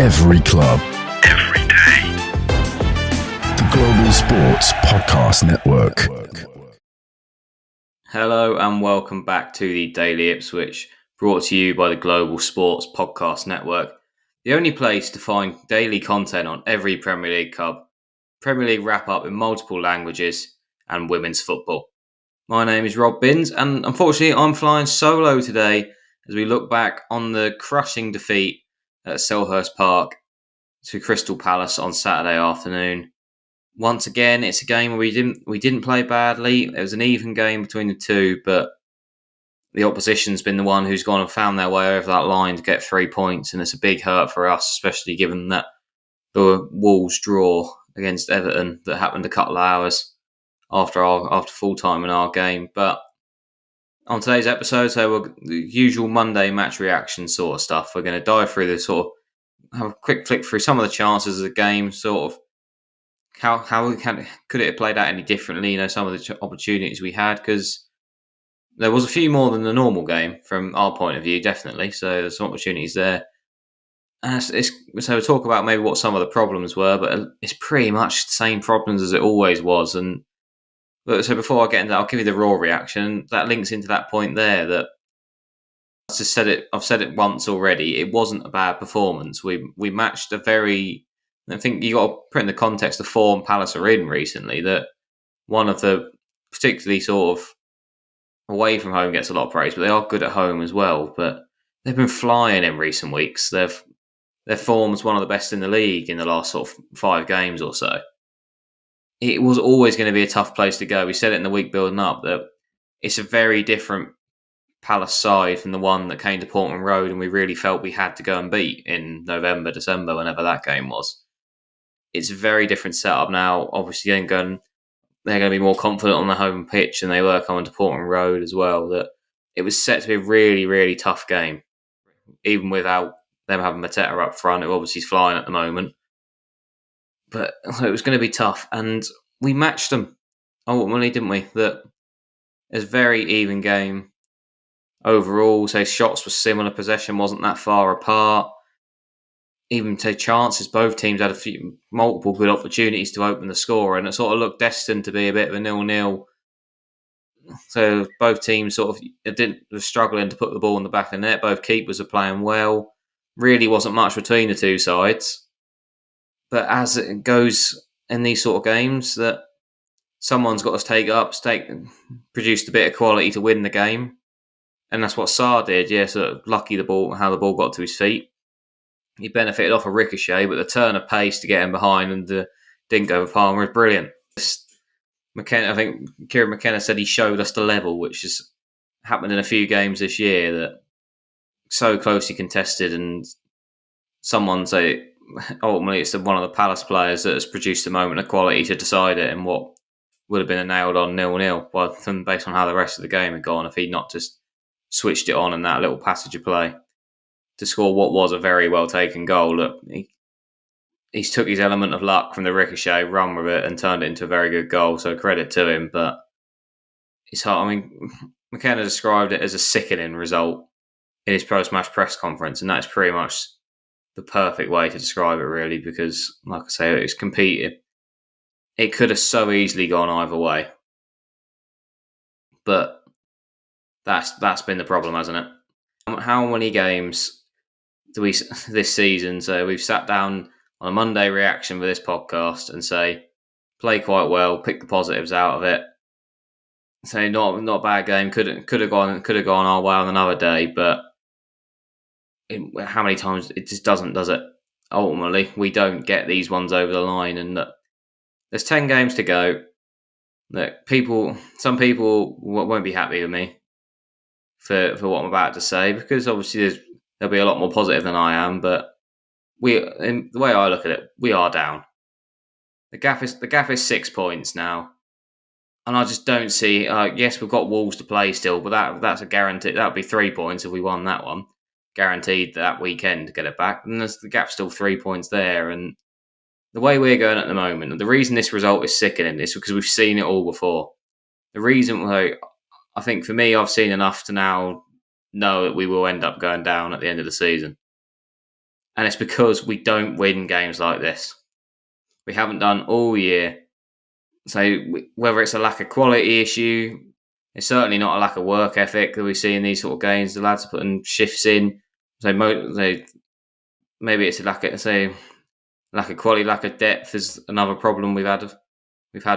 Every club. Every day. The Global Sports Podcast Network. Hello and welcome back to the Daily Ipswich, brought to you by the Global Sports Podcast Network, the only place to find daily content on every Premier League club, Premier League wrap-up in multiple languages, and women's football. My name is Rob Binns, and unfortunately I'm flying solo today as we look back on the crushing defeat at Selhurst Park to Crystal Palace on Saturday afternoon. Once again, it's a game where we didn't play badly. It was an even game between the two, but the opposition's been the one who's gone and found their way over that line to get 3 points, and it's a big hurt for us, especially given that the Wolves draw against Everton that happened a couple of hours after full time in our game. But on today's episode, so we're the usual Monday match reaction sort of stuff. We're going to dive through this sort of, have a quick flick through some of the chances of the game, sort of how could it have played out any differently? You know, some of the opportunities we had, because there was a few more than the normal game from our point of view, definitely. So there's some opportunities there. And so we'll talk about maybe what some of the problems were, but it's pretty much the same problems as it always was. And so before I get into that, I'll give you the raw reaction. That links into that point there that I've said it once already. It wasn't a bad performance. We matched a very, I think you got to put in the context of form Palace are in recently, that one of the particularly sort of away from home gets a lot of praise, but they are good at home as well. But they've been flying in recent weeks. Their form's one of the best in the league in the last sort of 5 games or so. It was always going to be a tough place to go. We said it in the week building up that it's a very different Palace side from the one that came to Portman Road, and we really felt we had to go and beat in November, December, whenever that game was. It's a very different setup now. Obviously, they're going to be more confident on the home pitch than they were coming to Portman Road as well. That it was set to be a really, really tough game, even without them having Mateta up front, who obviously is flying at the moment. But it was going to be tough, and we matched them ultimately, didn't we? That it's a very even game overall. Say shots were similar, possession wasn't that far apart. Even say chances, both teams had multiple good opportunities to open the score, and it sort of looked destined to be a bit of a 0-0. So both teams were struggling to put the ball in the back of the net. Both keepers are playing well. Really wasn't much between the two sides. But as it goes in these sort of games, that someone's got to produced a bit of quality to win the game. And that's what Sarr did. Yeah, so lucky how the ball got to his feet. He benefited off a ricochet, but the turn of pace to get him behind and didn't go over Palmer is brilliant. I think Kieran McKenna said he showed us the level, which has happened in a few games this year, that so closely contested, and ultimately it's one of the Palace players that has produced a moment of quality to decide it in what would have been a nailed-on 0-0, based on how the rest of the game had gone if he'd not just switched it on in that little passage of play to score what was a very well-taken goal. Look, he's took his element of luck from the ricochet, run with it, and turned it into a very good goal, so credit to him. But it's hard. I mean, McKenna described it as a sickening result in his post-match press conference, and that's pretty much the perfect way to describe it, really, because, like I say, it's competed. It could have so easily gone either way. But that's been the problem, hasn't it? How many games do we this season? So we've sat down on a Monday reaction for this podcast and say, play quite well, pick the positives out of it. Say not a bad game. Could have gone our way on another day, but how many times it just doesn't, does it? Ultimately, we don't get these ones over the line, and there's 10 games to go. That some people won't be happy with me for what I'm about to say, because obviously there'll be a lot more positive than I am. But in the way I look at it, we are down. The gap is 6 points now, and I just don't see. Yes, we've got Wolves to play still, but that's a guarantee. That would be 3 points if we won that one, guaranteed that weekend to get it back. And the gap's still 3 points there, and the way we're going at the moment, and the reason this result is sickening is because we've seen it all before. The reason why, I think for me, I've seen enough to now know that we will end up going down at the end of the season. And it's because we don't win games like this. We haven't done all year. So whether it's a lack of quality issue, it's certainly not a lack of work ethic that we see in these sort of games. The lads are putting shifts in. So maybe it's a lack of quality, lack of depth is another problem we've had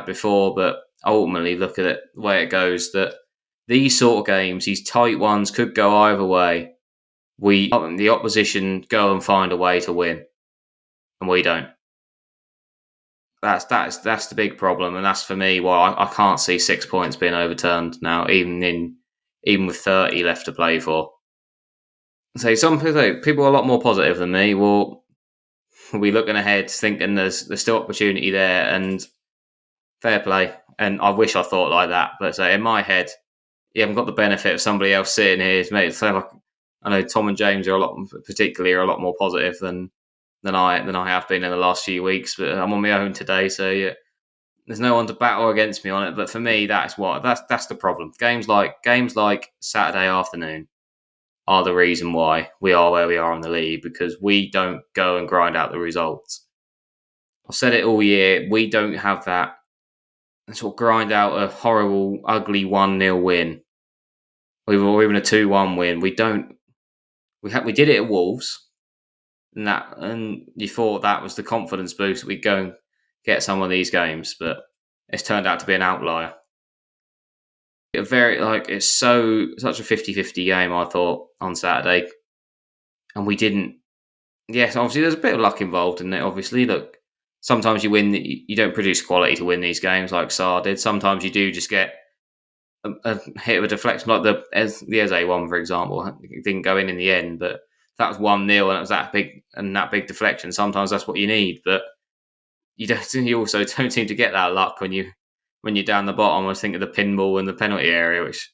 before. But ultimately, look at it the way it goes. That these sort of games, these tight ones, could go either way. The opposition, go and find a way to win, and we don't. That's the big problem, and that's for me why I can't see 6 points being overturned now, even with 30 left to play for. So some people are a lot more positive than me. We'll be looking ahead, thinking there's still opportunity there, and fair play. And I wish I thought like that, but in my head, you haven't got the benefit of somebody else sitting here. I know Tom and James are a lot more positive than I have been in the last few weeks, but I'm on my own today, so yeah, there's no one to battle against me on it. But for me, that's the problem. Games like Saturday afternoon are the reason why we are where we are in the league, because we don't go and grind out the results. I've said it all year. We don't have that sort of grind out a horrible, ugly 1-0 win, or even a 2-1 win. We don't. We did it at Wolves. And you thought that was the confidence boost that we'd go and get some of these games, but it's turned out to be an outlier. It's such a 50-50 game, I thought, on Saturday, and we didn't. Yes, obviously there's a bit of luck involved in it. Obviously, look, sometimes you win, you don't produce quality to win these games like Sarr did. Sometimes you do just get a hit of a deflection, like the Eze one, for example. It didn't go in the end, but that was 1-0 and it was that big deflection. Sometimes that's what you need, but you also don't seem to get that luck when you're down the bottom. I was thinking of the pinball in the penalty area, which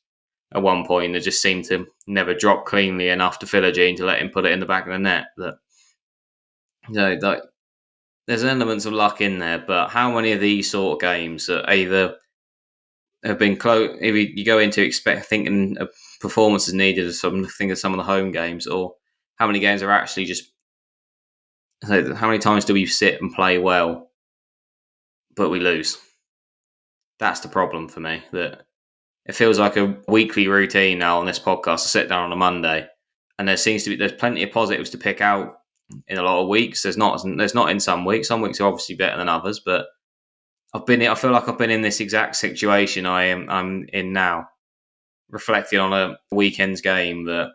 at one point they just seemed to never drop cleanly enough to Philogene to let him put it in the back of the net. That there's elements of luck in there, but how many of these sort of games that either have been close, if you go into thinking a performance is needed, think of some of the home games, or how many games are actually just, how many times do we sit and play well but we lose? That's the problem for me. That it feels like a weekly routine now on this podcast to sit down on a Monday, and there's plenty of positives to pick out in a lot of weeks. There's not in some weeks. Some weeks are obviously better than others, but I feel like I've been in this exact situation I'm in now, reflecting on a weekend's game, that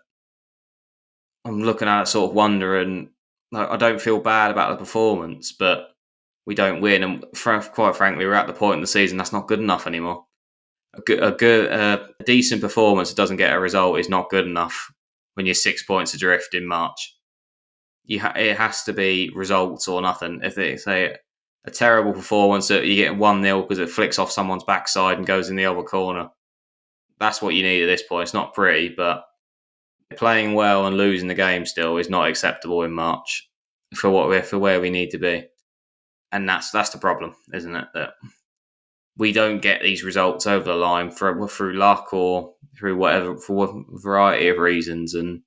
I'm looking at it, sort of wondering. I don't feel bad about the performance, but we don't win, and quite frankly, we're at the point in the season that's not good enough anymore. A decent performance that doesn't get a result is not good enough when you're 6 points adrift in March. It has to be results or nothing. If they say a terrible performance that you get 1-0 because it flicks off someone's backside and goes in the other corner, that's what you need at this point. It's not pretty, but playing well and losing the game still is not acceptable in March for where we need to be. And that's the problem, isn't it? That we don't get these results over the line through luck or through whatever, for a variety of reasons, and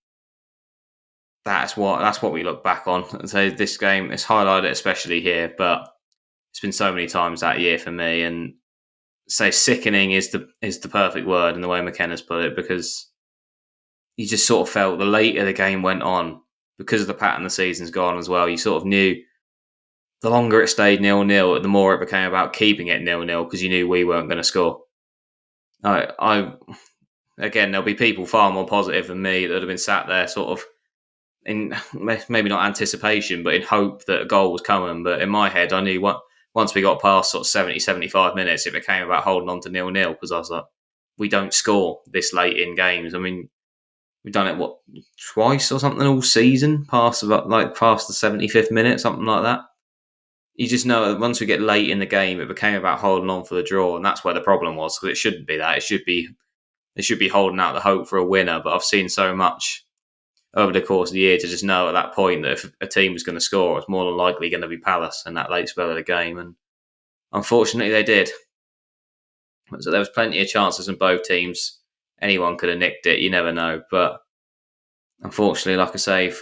that's what we look back on and say this game is highlighted, especially here. But it's been so many times that year for me, and say sickening is the perfect word in the way McKenna's put it, because you just sort of felt the later the game went on, because of the pattern the season's gone as well. You sort of knew the longer it stayed 0-0, the more it became about keeping it 0-0 because you knew we weren't going to score. Again, there'll be people far more positive than me that would have been sat there sort of in maybe not anticipation, but in hope that a goal was coming. But in my head, I knew once we got past sort of 70, 75 minutes, it became about holding on to 0-0, because I was like, we don't score this late in games. I mean, we've done it, twice or something all season, past the 75th minute, something like that. You just know that once we get late in the game, it became about holding on for the draw, and that's where the problem was, because it shouldn't be that. It should be holding out the hope for a winner. But I've seen so much over the course of the year to just know at that point that if a team was going to score, it's more than likely going to be Palace in that late spell of the game. And unfortunately, they did. So there was plenty of chances in both teams. Anyone could have nicked it. You never know. But unfortunately, like I say,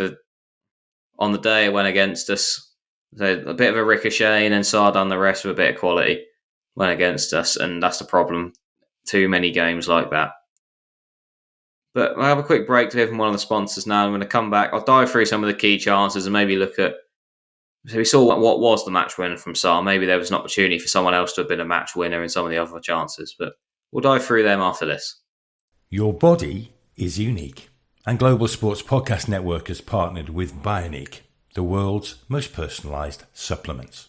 on the day it went against us. So a bit of a ricochet, and then Sardar the rest with a bit of quality went against us, and that's the problem. Too many games like that. But we'll have a quick break to hear from one of the sponsors now. I'm going to come back. I'll dive through some of the key chances and maybe look at. So we saw what was the match winner from Sar. Maybe there was an opportunity for someone else to have been a match winner in some of the other chances, but we'll dive through them after this. Your body is unique, and Global Sports Podcast Network has partnered with Bioniq, the world's most personalised supplements.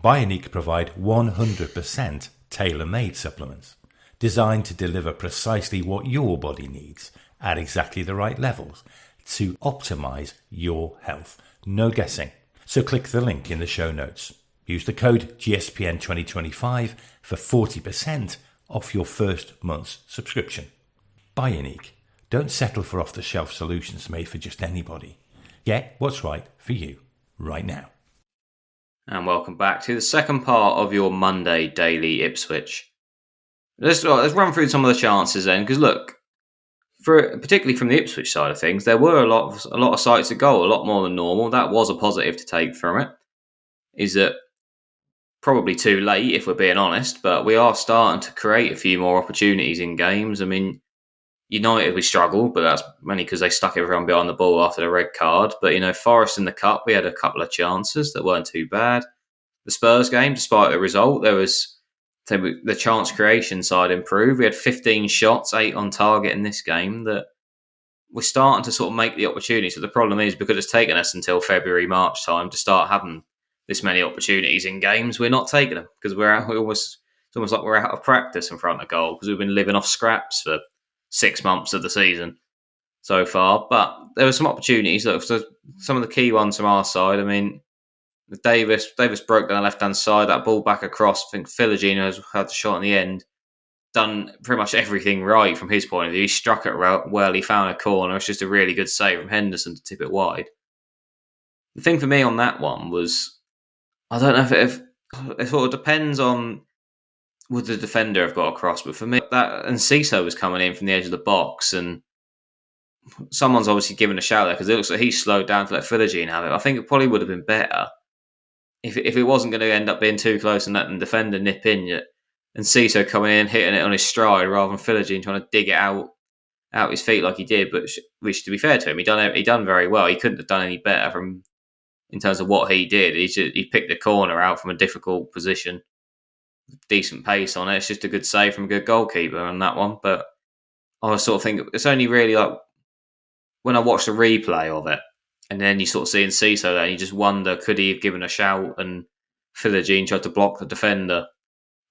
Bioniq provide 100% tailor-made supplements designed to deliver precisely what your body needs at exactly the right levels to optimise your health. No guessing. So click the link in the show notes. Use the code GSPN2025 for 40% off your first month's subscription. Bioniq. Don't settle for off-the-shelf solutions made for just anybody. Get what's right for you right now. And welcome back to the second part of your Monday Daily Ipswich. Let's run through some of the chances then, because look, particularly from the Ipswich side of things, there were a lot of sights at goal, a lot more than normal. That was a positive to take from it. Is that probably too late if we're being honest, but we are starting to create a few more opportunities in games. I mean, United, we struggled, but that's mainly because they stuck everyone behind the ball after the red card. But, Forest in the Cup, we had a couple of chances that weren't too bad. The Spurs game, despite the result, there was the chance creation side improved. We had 15 shots, 8 on target in this game. That we're starting to sort of make the opportunities. But the problem is, because it's taken us until February, March time to start having this many opportunities in games, we're not taking them because it's almost like we're out of practice in front of goal because we've been living off scraps for 6 months of the season so far. But there were some opportunities. So some of the key ones from our side, I mean, Davis broke down the left-hand side, that ball back across. I think Philogene has had the shot in the end. Done pretty much everything right from his point of view. He struck it well. He found a corner. It's just a really good save from Henderson to tip it wide. The thing for me on that one was, I don't know if it sort of depends on would the defender have got across, but for me, that and Ciso was coming in from the edge of the box, and someone's obviously given a shout there because it looks like he slowed down to let Philogene have it. I think it probably would have been better if it wasn't going to end up being too close and letting the defender nip in yet, and Ciso coming in, hitting it on his stride rather than Philogene trying to dig it out his feet like he did. But which, to be fair to him, he done very well. He couldn't have done any better in terms of what he did. He picked the corner out from a difficult position, decent pace on it. It's just a good save from a good goalkeeper on that one. But I was sort of thinking it's only really like when I watched the replay of it, and then you sort of see in Ciso there, and you just wonder, could he have given a shout and Philogene tried to block the defender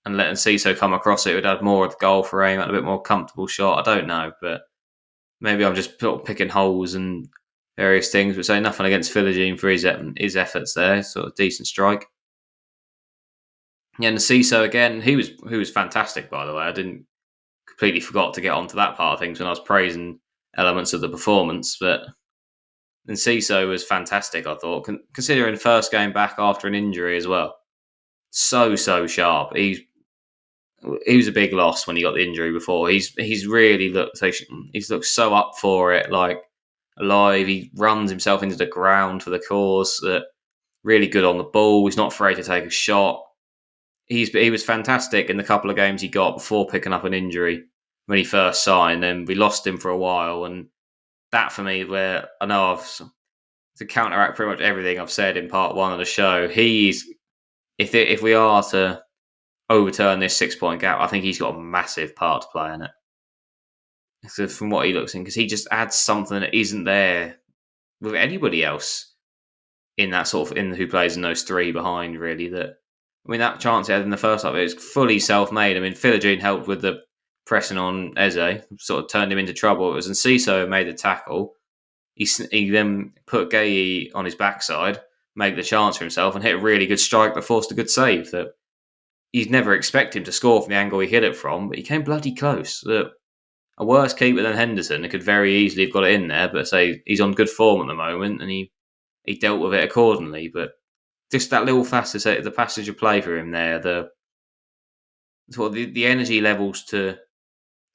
and letting Ciso come across it would add more of the goal for aim and a bit more comfortable shot? I don't know, but maybe I'm just picking holes and various things, but say nothing against Philogene for his efforts there. Sort of decent strike. Yeah, and Ciso again, he was fantastic, by the way. I didn't completely forgot to get onto that part of things when I was praising elements of the performance, but and Ciso was fantastic, I thought, considering first game back after an injury as well. So sharp. He was a big loss when he got the injury before. He's really looked so up for it, like alive. He runs himself into the ground for the cause. Really good on the ball. He's not afraid to take a shot. He was fantastic in the couple of games he got before picking up an injury when he first signed. Then we lost him for a while, and that for me, where I know to counteract pretty much everything I've said in part one of the show, if we are to overturn this 6-point gap, I think he's got a massive part to play in it. So from what he looks in, because he just adds something that isn't there with anybody else in that sort of who plays in those three behind. Really, that chance he had in the first half, it was fully self-made. I mean, Philogene helped with the pressing on Eze, sort of turned him into trouble. It was Ciso who made the tackle. He then put Gay on his backside, made the chance for himself, and hit a really good strike that forced a good save. That you'd never expect him to score from the angle he hit it from, but he came bloody close. A worse keeper than Henderson, could very easily have got it in there, but say he's on good form at the moment, and he dealt with it accordingly. But just that little the passage of play for him there, the energy levels to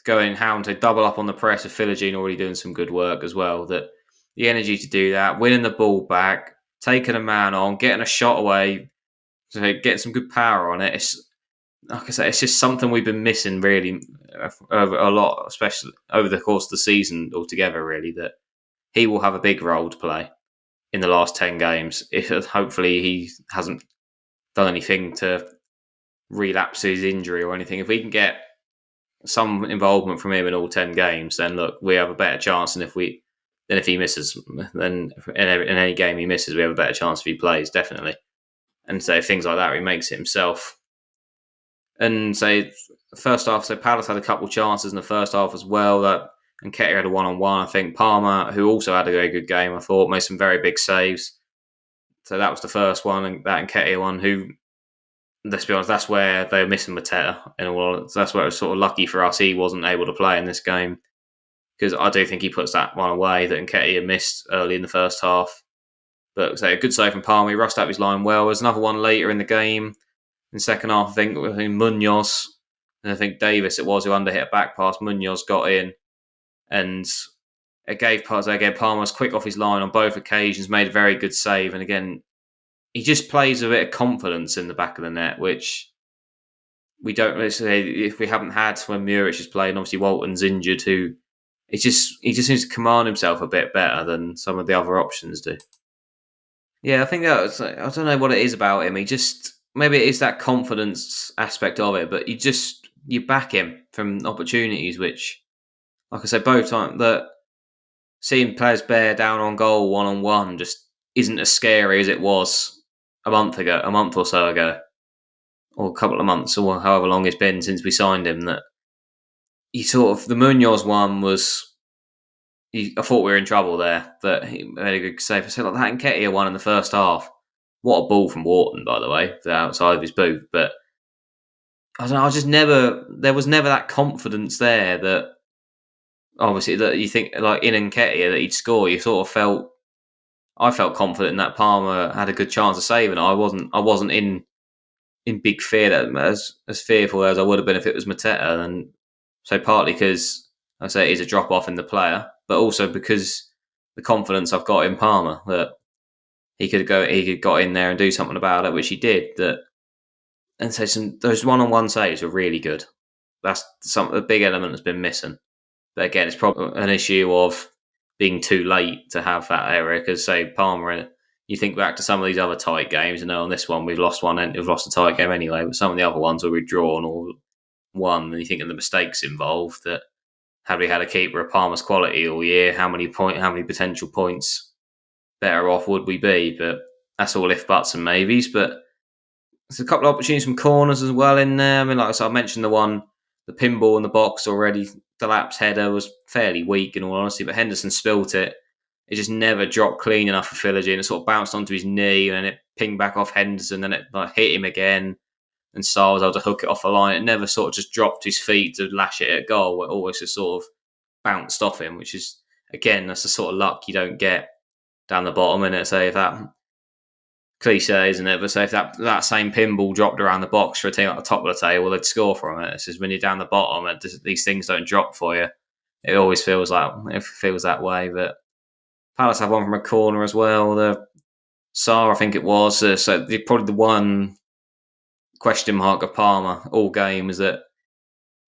go in hound to double up on the press of Philogene already doing some good work as well. That the energy to do that, winning the ball back, taking a man on, getting a shot away, so getting some good power on it. It's like I say, it's just something we've been missing really over a lot, especially over the course of the season altogether. Really, that he will have a big role to play in the last 10 games. If hopefully he hasn't done anything to relapse his injury or anything. If we can get some involvement from him in all 10 games, then look, we have a better chance than if he misses. Then in any game he misses, we have a better chance if he plays, definitely. And so things like that, he makes it himself. And say first half, so Palace had a couple chances in the first half as well. And Nketiah had a one-on-one. I think Palmer, who also had a very good game, I thought, made some very big saves. So that was the first one, and that Nketiah one, who, let's be honest, that's where they were missing Mateta. So that's where it was sort of lucky for us he wasn't able to play in this game, because I do think he puts that one away that Nketiah missed early in the first half. But so a good save from Palmer. He rushed up his line well. There's another one later in the game. In the second half, I think Munoz and I think Davis it was who underhit a back pass. Munoz got in, and it gave Palmer's quick off his line on both occasions, made a very good save. And again, he just plays a bit of confidence in the back of the net, which we don't really say if we haven't had when Muric is playing. Obviously, Walton's injured. He just needs to command himself a bit better than some of the other options do. Yeah, I think I don't know what it is about him. He just, maybe it is that confidence aspect of it, but you back him from opportunities, which, like I said, both times that seeing players bear down on goal 1-on-1 just isn't as scary as it was a month or so ago, or a couple of months, or however long it's been since we signed him. That the Munoz one was, I thought we were in trouble there, but he made a good save. I said like that Nketiah one in the first half. What a ball from Wharton, by the way, the outside of his boot. But I don't know, there was never that confidence there that, obviously, that you think, like in Nketiah, that he'd score. I felt confident that Palmer had a good chance of saving it. I wasn't in big fear, that as fearful as I would have been if it was Mateta. And so partly because I say it is a drop off in the player, but also because the confidence I've got in Palmer that he could got in there and do something about it, which he did. And so those one-on-one saves were really good. That's a big element that's been missing. But again, it's probably an issue of being too late to have that error. Because say Palmer, you think back to some of these other tight games, and on this one we've lost one and we've lost a tight game anyway. But some of the other ones where we've drawn or won, and you think of the mistakes involved. That had we had a keeper of Palmer's quality all year, how many potential points better off would we be? But that's all if buts and maybes. But there's a couple of opportunities from corners as well in there. I mean, like I said, I mentioned the pinball in the box already. Delap's header was fairly weak in all honesty, but Henderson spilt it. It just never dropped clean enough for Philogene. It sort of bounced onto his knee and it pinged back off Henderson and it hit him again. And Sarr was able to hook it off the line. It never sort of just dropped his feet to lash it at goal. It always just sort of bounced off him, which is, again, that's the sort of luck you don't get down the bottom. And say if that cliche, isn't it? But say if that same pinball dropped around the box for a team at the top of the table, they'd score from it. It's just when you're down the bottom, these things don't drop for you. It always feels that way. But Palace have one from a corner as well. The Sarr, I think it was. So probably the one question mark of Palmer all game is that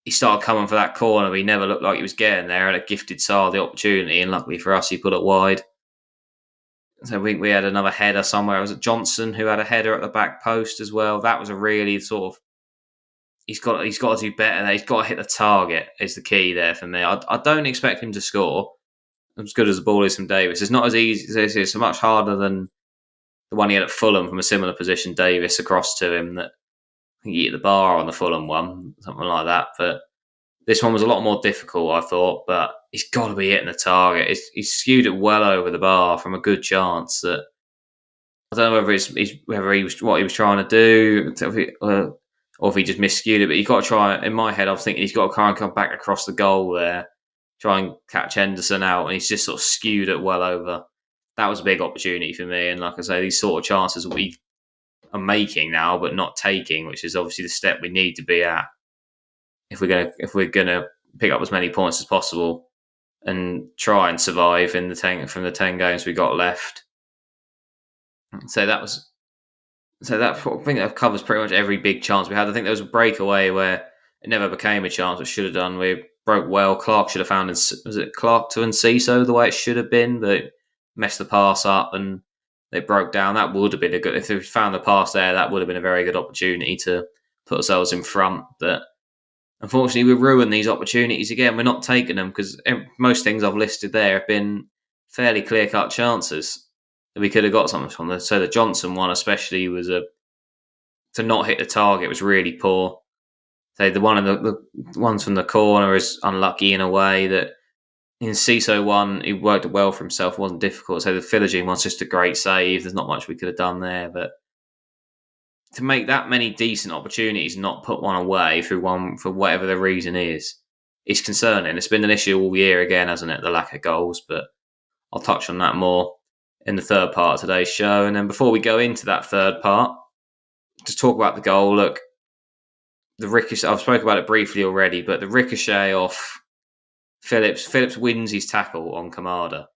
he started coming for that corner, but he never looked like he was getting there, and it gifted Sarr the opportunity. And luckily for us, he put it wide. So we had another header somewhere. Was it Johnson who had a header at the back post as well? That was a really sort of, he's got to do better there. He's got to hit the target is the key there for me. I don't expect him to score as good as the ball is from Davis. It's not as easy. It's much harder than the one he had at Fulham from a similar position. Davis across to him that I think he hit the bar on the Fulham one, something like that. But this one was a lot more difficult, I thought, but he's got to be hitting the target. He's skewed it well over the bar from a good chance. That I don't know whether he was what he was trying to do, or if he just miscued it. But you've got to try. In my head, I was thinking he's got to try and come back across the goal there, try and catch Henderson out, and he's just sort of skewed it well over. That was a big opportunity for me, and like I say, these sort of chances we are making now, but not taking, which is obviously the step we need to be at if we're gonna pick up as many points as possible and try and survive from the 10 games we got left. So that was I think that covers pretty much every big chance we had. I think there was a breakaway where it never became a chance. It should have done. We broke well. Clark should have found. Was it Clark to Enciso the way it should have been, but messed the pass up and they broke down. That would have been a good. If they found the pass there, that would have been a very good opportunity to put ourselves in front. But unfortunately, we ruined these opportunities again. We're not taking them because most things I've listed there have been fairly clear-cut chances that we could have got something from. So the Johnson one, especially, was to not hit the target was really poor. So the one of the ones from the corner is unlucky in a way that in CISO one, he worked it well for himself. It wasn't difficult. So the Philogene one's just a great save. There's not much we could have done there, but to make that many decent opportunities, not put one away through one for whatever the reason is concerning. It's been an issue all year again, hasn't it? The lack of goals, but I'll touch on that more in the third part of today's show. And then before we go into that third part, just talk about the goal. Look, the ricochet. I've spoken about it briefly already, but the ricochet off Phillips wins his tackle on Kamada,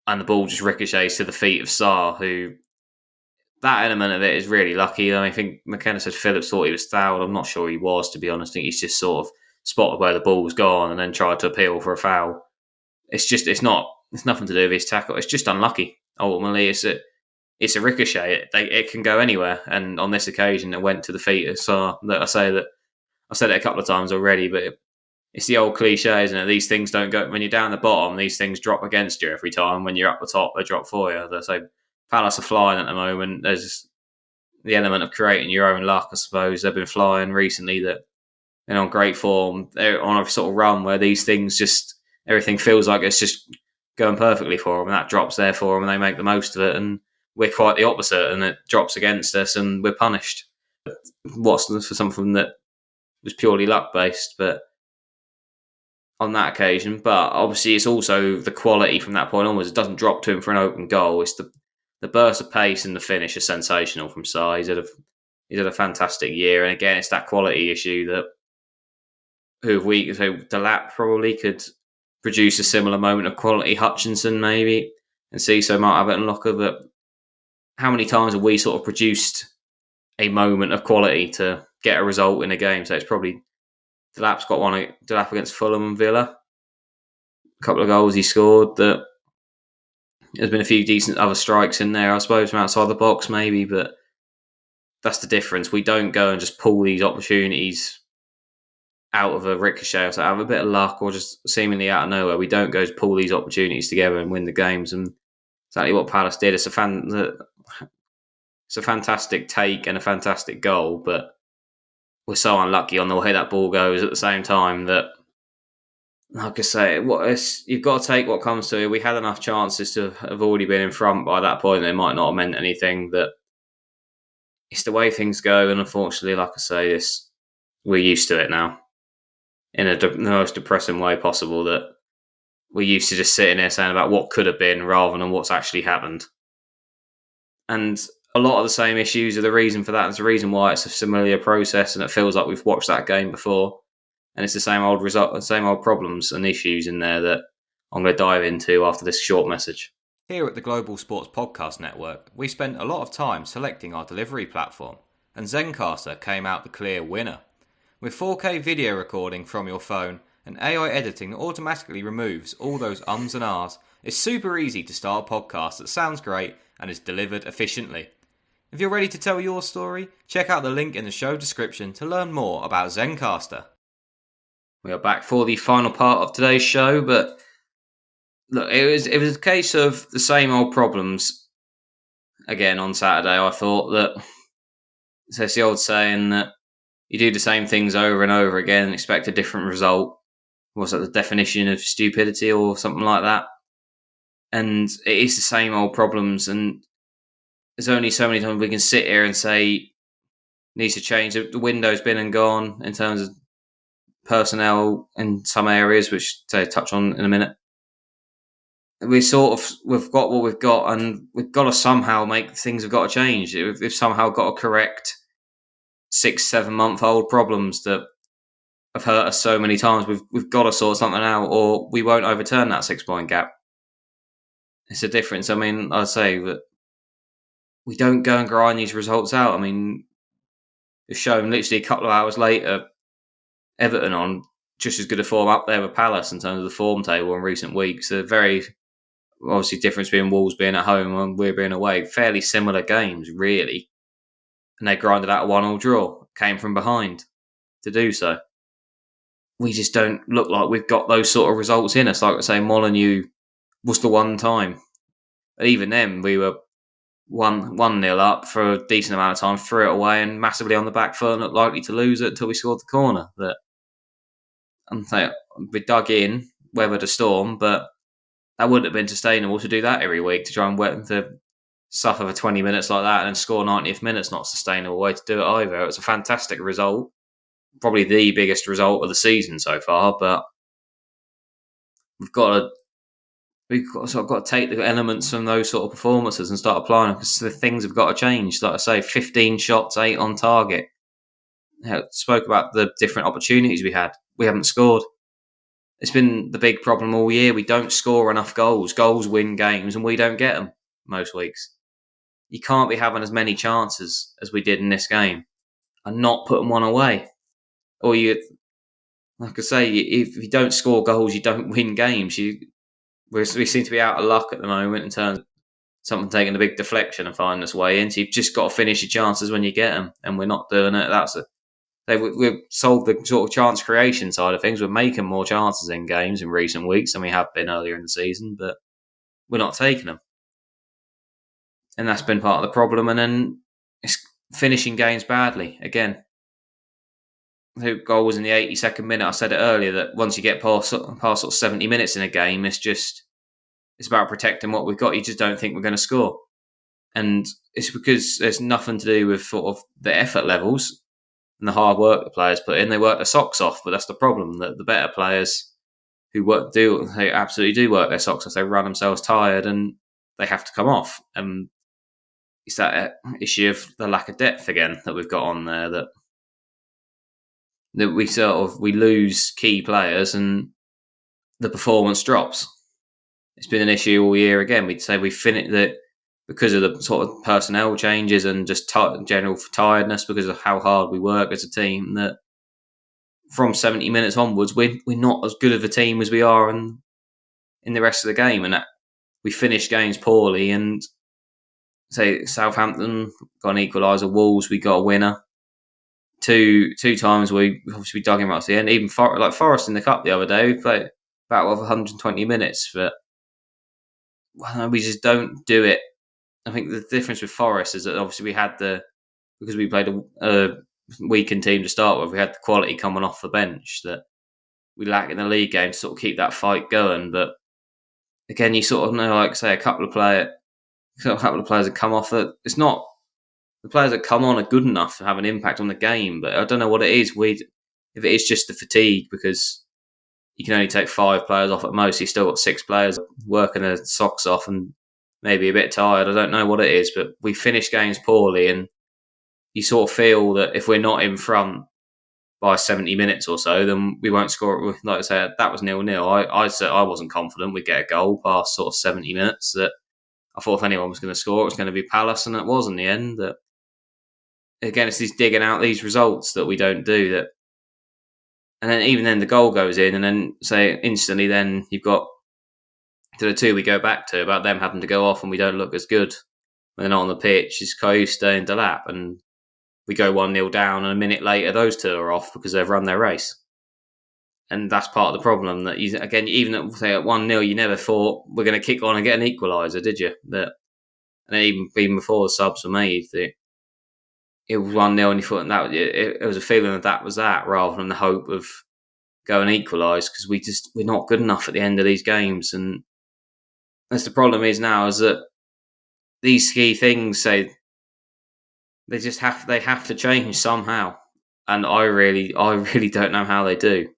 and the ball just ricochets to the feet of Sarr, who. That element of it is really lucky. I think McKenna said Phillips thought he was fouled. I'm not sure he was, to be honest. I think he's just sort of spotted where the ball was gone and then tried to appeal for a foul. It's nothing to do with his tackle. It's just unlucky. Ultimately, it's a ricochet. It can go anywhere. And on this occasion, it went to the feet of Sarr. I've said it a couple of times already, but it's the old cliche, isn't it? These things don't go when you're down the bottom. These things drop against you every time. When you're up the top, they drop for you. So Palace are flying at the moment. There's the element of creating your own luck, I suppose. They've been flying recently. That they're on great form. They're on a sort of run where these things everything feels like it's just going perfectly for them, and that drops there for them, and they make the most of it. And we're quite the opposite, and it drops against us, and we're punished. Watson for something that was purely luck based, but on that occasion. But obviously, it's also the quality from that point onwards. It doesn't drop to him for an open goal. It's the burst of pace and the finish is sensational from Sarr. He's had a fantastic year, and again, it's that quality issue that Delap probably could produce a similar moment of quality. Hutchinson maybe, and Ciso might have it in locker. But how many times have we sort of produced a moment of quality to get a result in a game? So it's probably Delap's got one. Delap against Fulham and Villa, a couple of goals he scored. That there's been a few decent other strikes in there, I suppose, from outside the box maybe, but that's the difference. We don't go and just pull these opportunities out of a ricochet or so, have a bit of luck or just seemingly out of nowhere. We don't go to pull these opportunities together and win the games, and exactly what Palace did. It's a fantastic take and a fantastic goal, but we're so unlucky on the way that ball goes at the same time that, like I say, you've got to take what comes to you. We had enough chances to have already been in front by that point. It might not have meant anything. That it's the way things go, and unfortunately, like I say, we're used to it now in the most depressing way possible. That we're used to just sitting there saying about what could have been rather than what's actually happened. And a lot of the same issues are the reason for that. It's the reason why it's a familiar process, and it feels like we've watched that game before. And it's the same old result, the same old problems and issues in there that I'm going to dive into after this short message. Here at the Global Sports Podcast Network, we spent a lot of time selecting our delivery platform, and Zencastr came out the clear winner. With 4K video recording from your phone and AI editing that automatically removes all those ums and ahs, it's super easy to start a podcast that sounds great and is delivered efficiently. If you're ready to tell your story, check out the link in the show description to learn more about Zencastr. We are back for the final part of today's show, but look, it was a case of the same old problems again on Saturday. I thought that it's the old saying that you do the same things over and over again and expect a different result. Was that the definition of stupidity or something like that? And it is the same old problems, and there's only so many times we can sit here and say needs to change. The window's been and gone in terms of personnel in some areas, which I'll touch on in a minute. We've got what we've got, and we've got to somehow make things have got to change. We've somehow got to correct 6-7 month old problems that have hurt us so many times. We've got to sort something out, or we won't overturn that 6 point gap. It's a difference. I mean, I'd say that we don't go and grind these results out. I mean, it's shown literally a couple of hours later, Everton on just as good a form up there with Palace in terms of the form table in recent weeks. A very obviously difference between Wolves being at home and we're being away. Fairly similar games, really. And they grinded out a 1-1 draw. Came from behind to do so. We just don't look like we've got those sort of results in us. Like I say, Molineux was the one time. But even then, we were 1-0 up for a decent amount of time, threw it away and massively on the back foot and looked likely to lose it until we scored the corner. We dug in, weathered a storm, but that wouldn't have been sustainable to do that every week, to try and to suffer for 20 minutes like that and then score 90th minute's not a sustainable way to do it either. It was a fantastic result, probably the biggest result of the season so far, but we've got to take the elements from those sort of performances and start applying them, because the things have got to change. Like I say, 15 shots, 8 on target. Spoke about the different opportunities we had. We haven't scored. It's been the big problem all year. We don't score enough goals. Goals win games, and we don't get them most weeks. You can't be having as many chances as we did in this game and not putting one away. Or like I say, if you don't score goals, you don't win games. We seem to be out of luck at the moment in terms of something taking a big deflection and finding its way in. So you've just got to finish your chances when you get them, and we're not doing it. We've solved the sort of chance creation side of things. We're making more chances in games in recent weeks than we have been earlier in the season, but we're not taking them. And that's been part of the problem. And then it's finishing games badly. Again, the goal was in the 82nd minute. I said it earlier that once you get past sort of 70 minutes in a game, it's about protecting what we've got. You just don't think we're going to score. And it's because there's nothing to do with sort of the effort levels and the hard work the players put in. They work their socks off, but that's the problem. That the better players who they absolutely do work their socks off. They run themselves tired and they have to come off. And it's that issue of the lack of depth again that we've got on there, that we lose key players and the performance drops. It's been an issue all year again. We'd say we finished that because of the sort of personnel changes and just general tiredness because of how hard we work as a team, that from 70 minutes onwards, we're not as good of a team as we are in the rest of the game. And that we finish games poorly. And say Southampton got an equaliser, Wolves, we got a winner. Two times we obviously dug him right to the end. Even like Forest in the Cup the other day, we played about 120 minutes, but we just don't do it. I think the difference with Forest is that obviously because we played a weakened team to start with, we had the quality coming off the bench that we lack in the league game to sort of keep that fight going. But again, you sort of know, like say, a couple of players that come off that it's not the players that come on are good enough to have an impact on the game. But I don't know what it is. If it is just the fatigue, because you can only take 5 players off at most, you've still got 6 players working their socks off and maybe a bit tired. I don't know what it is, but we finish games poorly, and you sort of feel that if we're not in front by 70 minutes or so, then we won't score. Like I said, that was 0-0. I said I wasn't confident we'd get a goal past sort of 70 minutes. That I thought if anyone was going to score, it was going to be Palace, and it was in the end. That again, it's these digging out these results that we don't do. That, and then even then the goal goes in, and then say instantly, then you've got to the 2 we go back to about them having to go off, and we don't look as good when they're not on the pitch. Is Costa and Delap, and we go 1-0 down, and a minute later those 2 are off because they've run their race. And that's part of the problem. That even at 1-0, you never thought we're going to kick on and get an equaliser, did you? And then even before the subs were made, it was 1-0, and you thought that it was a feeling that was that, rather than the hope of going equalise, because we're not good enough at the end of these games. And that's the problem is now, is that these key things say they have to change somehow, and I really don't know how they do,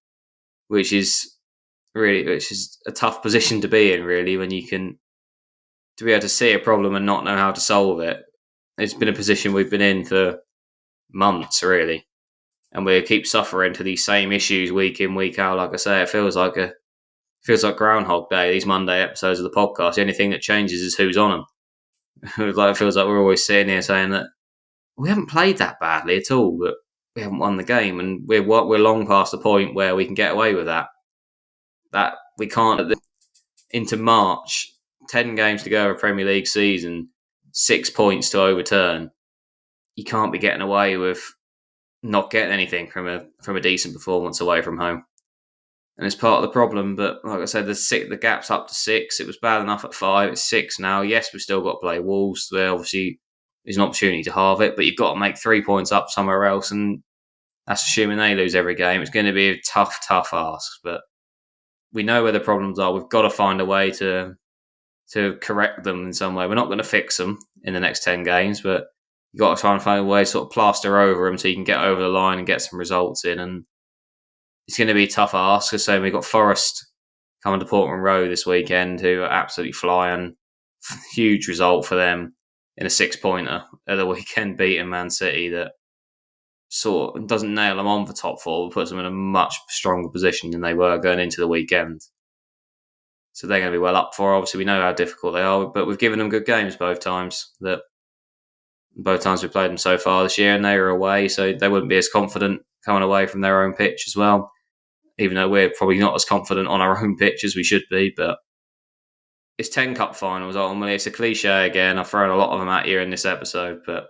which is a tough position to be in, really, when you can to be able to see a problem and not know how to solve it. It's been a position we've been in for months, really, and we keep suffering to these same issues week in, week out. Like I say, it feels like Groundhog Day. These Monday episodes of the podcast, the only thing that changes is who's on them. It feels like we're always sitting here saying that we haven't played that badly at all, but we haven't won the game, and we're long past the point where we can get away with that. That we can't. Into March, 10 games to go of a Premier League season, 6 points to overturn. You can't be getting away with not getting anything from a decent performance away from home. And it's part of the problem. But like I said, the gap's up to 6. It was bad enough at 5. It's 6 now. Yes, we've still got to play Wolves. There obviously is an opportunity to halve it, but you've got to make 3 points up somewhere else, and that's assuming they lose every game. It's going to be a tough ask, but we know where the problems are. We've got to find a way to correct them in some way. We're not going to fix them in the next 10 games, but you've got to try and find a way to sort of plaster over them so you can get over the line and get some results in. And it's going to be a tough ask. So we've got Forest coming to Portman Road this weekend, who are absolutely flying. Huge result for them in a 6-pointer at the weekend, beating Man City. That sort of doesn't nail them on for top 4, but puts them in a much stronger position than they were going into the weekend. So they're going to be well up for. Obviously, we know how difficult they are, but we've given them good games both times. Both times we've played them so far this year, and they were away, so they wouldn't be as confident coming away from their own pitch as well. Even though we're probably not as confident on our own pitch as we should be, but it's 10 cup finals ultimately. It's a cliche again. I've thrown a lot of them at you in this episode, but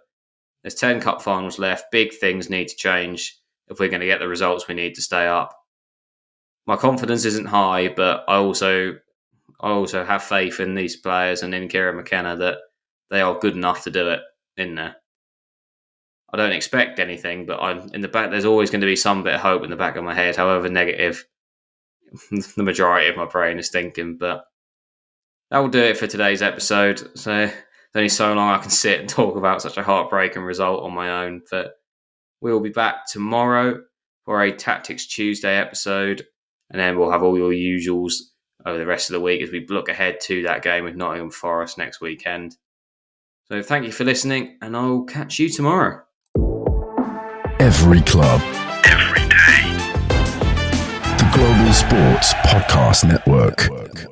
there's 10 cup finals left. Big things need to change if we're going to get the results we need to stay up. My confidence isn't high, but I also have faith in these players and in Kieran McKenna that they are good enough to do it in there. I don't expect anything, but in the back, there's always going to be some bit of hope in the back of my head, however negative the majority of my brain is thinking. But that will do it for today's episode. So there's only so long I can sit and talk about such a heartbreaking result on my own. But we'll be back tomorrow for a Tactics Tuesday episode, and then we'll have all your usuals over the rest of the week as we look ahead to that game with Nottingham Forest next weekend. So thank you for listening, and I'll catch you tomorrow. Every club, every day. The Global Sports Podcast Network.